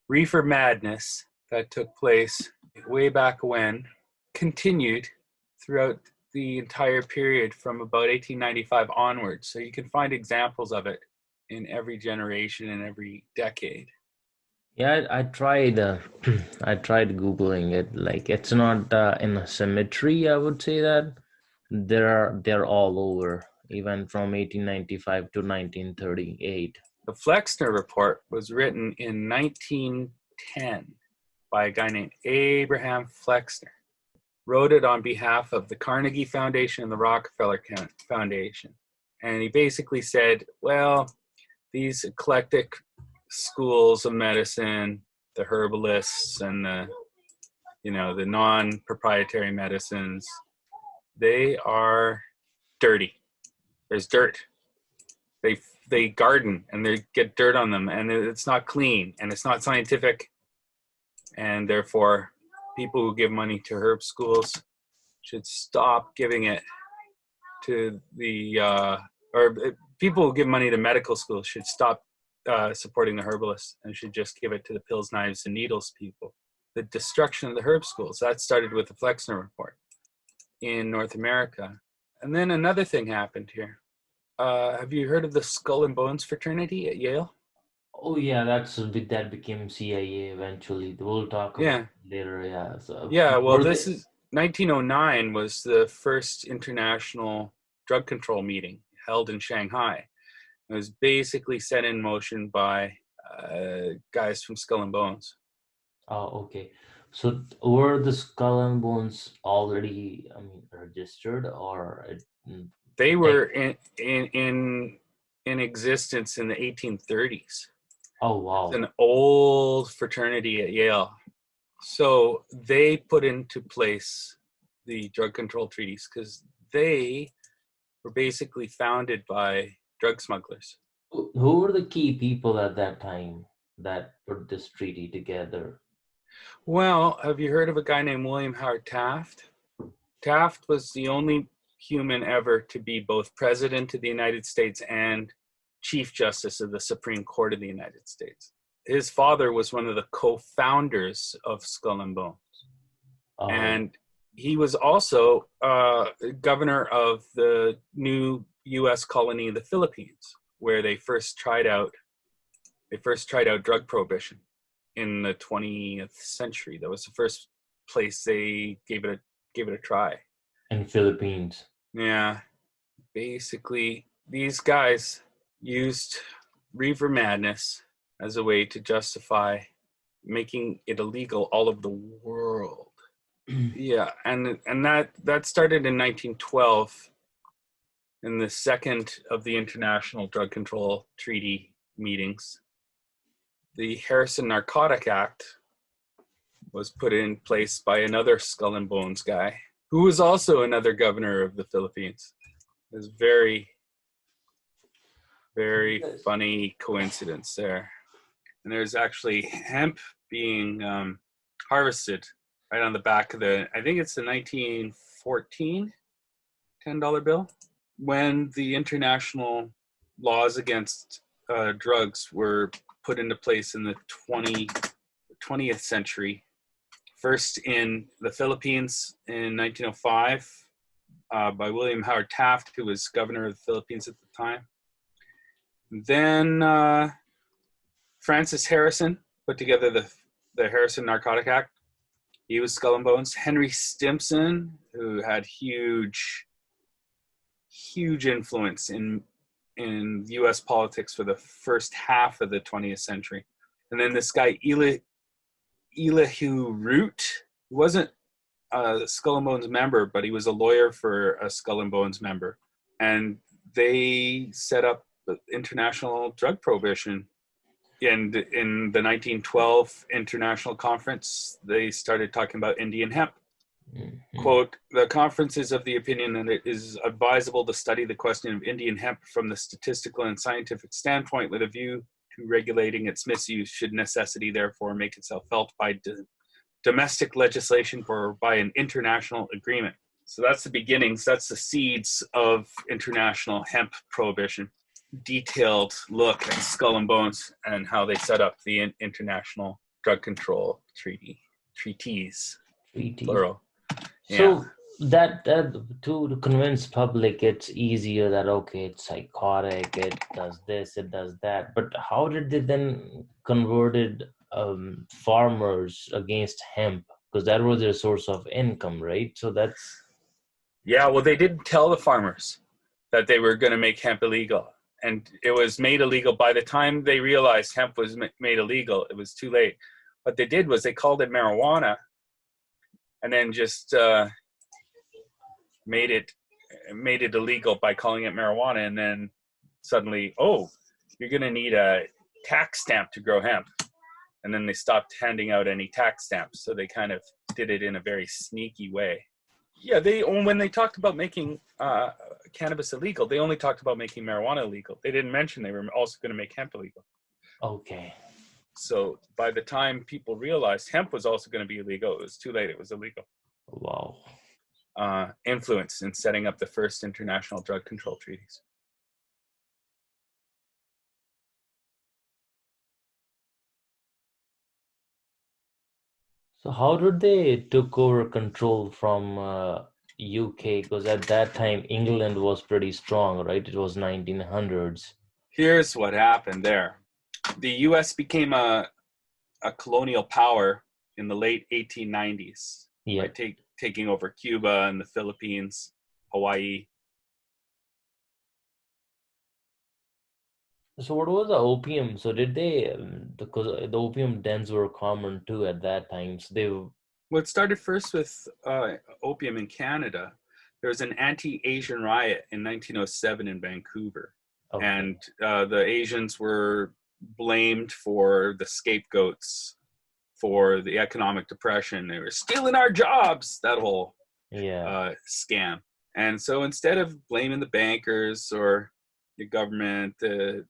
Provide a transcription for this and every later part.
reefer madness that took place way back when continued throughout the entire period from about 1895 onwards. So you can find examples of it in every generation and every decade. Yeah, I tried. I tried googling it. Like, it's not in a symmetry. I would say that they're all over, even from 1895 to 1938. The Flexner Report was written in 1910 by a guy named Abraham Flexner. Wrote it on behalf of the Carnegie Foundation and the Rockefeller Foundation. And he basically said, well, these eclectic schools of medicine, the herbalists and the non-proprietary medicines, they are dirty. There's dirt. They garden and they get dirt on them, and it's not clean and it's not scientific, and therefore people who give money to herb schools should stop giving it to or people who give money to medical schools should stop supporting the herbalists and should just give it to the pills, knives, and needles people. The destruction of the herb schools, that started with the Flexner Report in North America. And then another thing happened here. Have you heard of the Skull and Bones fraternity at Yale? Oh yeah, that became CIA eventually. We'll talk about it later. Yeah. So Well, this is 1909 was the first international drug control meeting held in Shanghai. It was basically set in motion by guys from Skull and Bones. Oh, okay. So were the Skull and Bones already, registered, or they were in existence in the 1830s? Oh wow! It's an old fraternity at Yale. So they put into place the drug control treaties because they were basically founded by drug smugglers. Who were the key people at that time that put this treaty together? Well, have you heard of a guy named William Howard Taft? Taft was the only human ever to be both president of the United States and Chief Justice of the Supreme Court of the United States. His father was one of the co-founders of Skull and Bones. Oh. And he was also governor of the new U.S. colony, the Philippines, where they first tried out drug prohibition in the 20th century. That was the first place they gave it a try. In Philippines. Yeah. Basically, these guys used reefer madness as a way to justify making it illegal all over the world. Yeah, and that started in 1912 in the second of the International Drug Control Treaty meetings. The Harrison Narcotic Act was put in place by another Skull and Bones guy, who was also another governor of the Philippines. It was very, very funny coincidence there. And there's actually hemp being harvested right on the back of I think it's the 1914 $10 bill, when the international laws against drugs were put into place in the 20th century. First in the Philippines in 1905 by William Howard Taft, who was governor of the Philippines at the time. Then Francis Harrison put together the Harrison Narcotic Act. He was Skull and Bones. Henry Stimson, who had huge influence in U.S. politics for the first half of the 20th century. And then this guy, Elihu Root, who wasn't a Skull and Bones member, but he was a lawyer for a Skull and Bones member. And they set up the international drug prohibition. And in the 1912 International Conference, they started talking about Indian hemp. Mm-hmm. Quote, the conference is of the opinion that it is advisable to study the question of Indian hemp from the statistical and scientific standpoint with a view to regulating its misuse should necessity therefore make itself felt by domestic legislation or by an international agreement. So that's the beginnings, that's the seeds of international hemp prohibition. Detailed look at Skull and Bones and how they set up the international drug control treaties, treaties. plural. Yeah. So that to convince public, it's easier that okay, it's psychotic, it does this, it does that. But how did they then converted farmers against hemp? Because that was their source of income, right? So that's Yeah, well, they didn't tell the farmers that they were going to make hemp illegal. And it was made illegal by the time they realized hemp was made illegal. It was too late. What they did was they called it marijuana and then just made it illegal by calling it marijuana. And then suddenly, oh, you're going to need a tax stamp to grow hemp. And then they stopped handing out any tax stamps. So they kind of did it in a very sneaky way. Yeah, when they talked about making cannabis illegal, they only talked about making marijuana illegal. They didn't mention they were also going to make hemp illegal. okay. So by the time people realized hemp was also going to be illegal, it was too late. It was illegal. Wow. Influence in setting up the first international drug control treaties. So how did they took over control from UK? Because at that time England was pretty strong, right? It was 1900s. Here's what happened there. The U.S. became a colonial power in the late 1890s, Yeah. by taking over Cuba and the Philippines, Hawaii. So what was the opium? So did they, because the opium dens were common too at that time. So they, Well, it started first with opium in Canada. There was an anti-Asian riot in 1907 in Vancouver. okay. And the Asians were blamed for the scapegoats for the economic depression. They were stealing our jobs, that whole Yeah. scam. And so instead of blaming the bankers or the government, they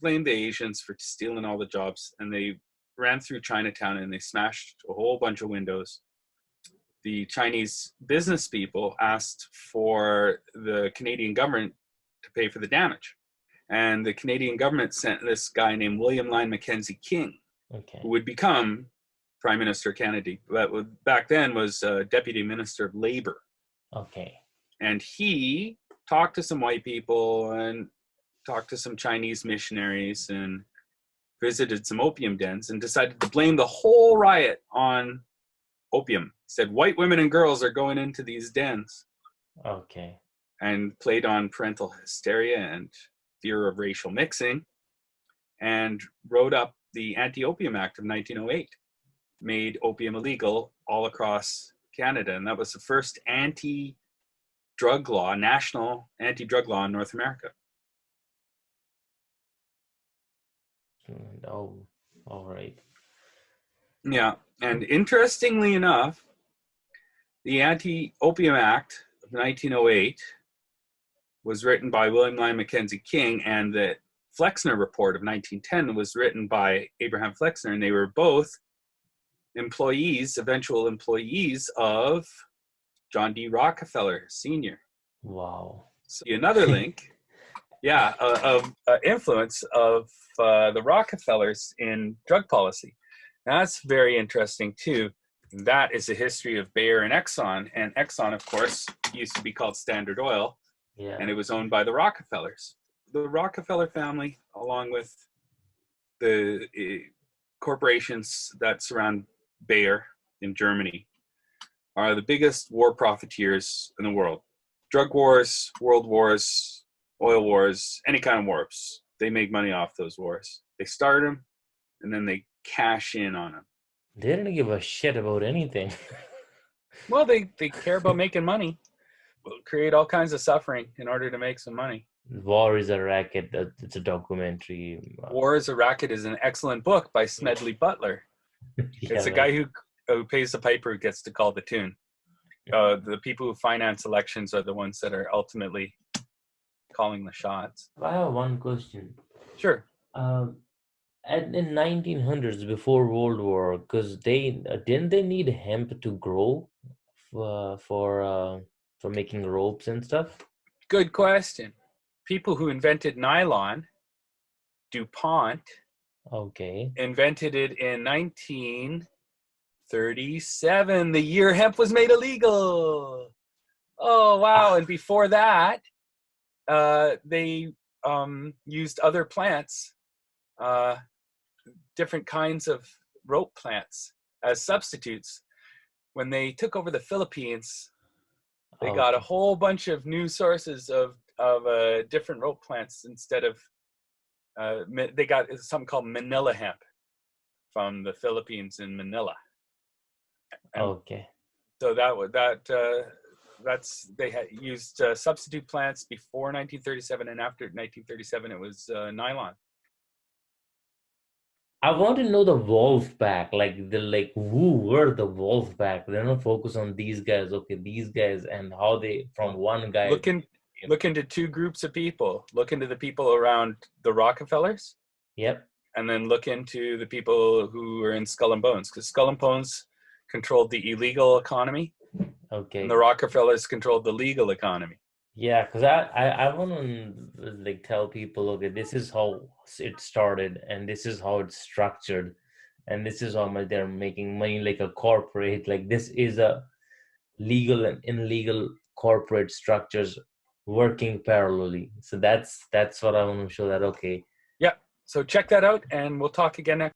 blamed the Asians for stealing all the jobs, and they ran through Chinatown and they smashed a whole bunch of windows. The Chinese business people asked for the Canadian government to pay for the damage. And the Canadian government sent this guy named William Lyon Mackenzie King, Okay. who would become Prime Minister of Canada, but back then was Deputy Minister of Labor. Okay. And he talked to some white people and talked to some Chinese missionaries and visited some opium dens and decided to blame the whole riot on opium. He said white women and girls are going into these dens. Okay. And played on parental hysteria and fear of racial mixing, and wrote up the Anti-Opium Act of 1908, made opium illegal all across Canada. And that was the first anti-drug law, national anti-drug law in North America. Oh, all right. Yeah, and interestingly enough, the Anti-Opium Act of 1908 was written by William Lyon Mackenzie King, and the Flexner Report of 1910 was written by Abraham Flexner, and they were both eventual employees of John D. Rockefeller Sr. Wow. So another link, yeah, of influence of the Rockefellers in drug policy. That's very interesting too. That is the history of Bayer and Exxon. And Exxon, of course, used to be called Standard Oil. Yeah. And it was owned by the Rockefellers. The Rockefeller family, along with the corporations that surround Bayer in Germany, are the biggest war profiteers in the world. Drug wars, world wars, oil wars, any kind of wars. They make money off those wars. They start them, and then they cash in on them. They didn't give a shit about anything. Well, they care about making money. Create all kinds of suffering in order to make some money. War is a Racket. It's a documentary. War is a Racket is an excellent book by Smedley Butler. It's a guy who pays the piper who gets to call the tune. The people who finance elections are the ones that are ultimately calling the shots. I have one question. Sure. In 1900s, before World War, because didn't they need hemp to grow for making ropes and stuff? Good question. People who invented nylon, DuPont, Okay. Invented it in 1937, the year hemp was made illegal. Oh, wow. And before that, they used other plants, uh, different kinds of rope plants as substitutes. When they took over the Philippines, they got a Okay. whole bunch of new sources of different rope plants instead of, they got something called Manila hemp from the Philippines in Manila. And Okay. so that's they had used substitute plants before 1937, and after 1937 it was nylon. I want to know the wolf pack, like who were the wolf pack? They're not focused on these guys. Okay, these guys and how they from one guy. Look in look into two groups of people. Look into the people around the Rockefellers, Yep. and then look into the people who are in Skull and Bones, because Skull and Bones controlled the illegal economy, and the Okay. Rockefellers controlled the legal economy. Yeah, because I want to like tell people, okay, this is how it started, and this is how it's structured, and this is how much they're making money like a corporate. Like this is a legal and illegal corporate structures working parallelly. So that's what I want to show that okay. Yeah. So check that out, and we'll talk again next.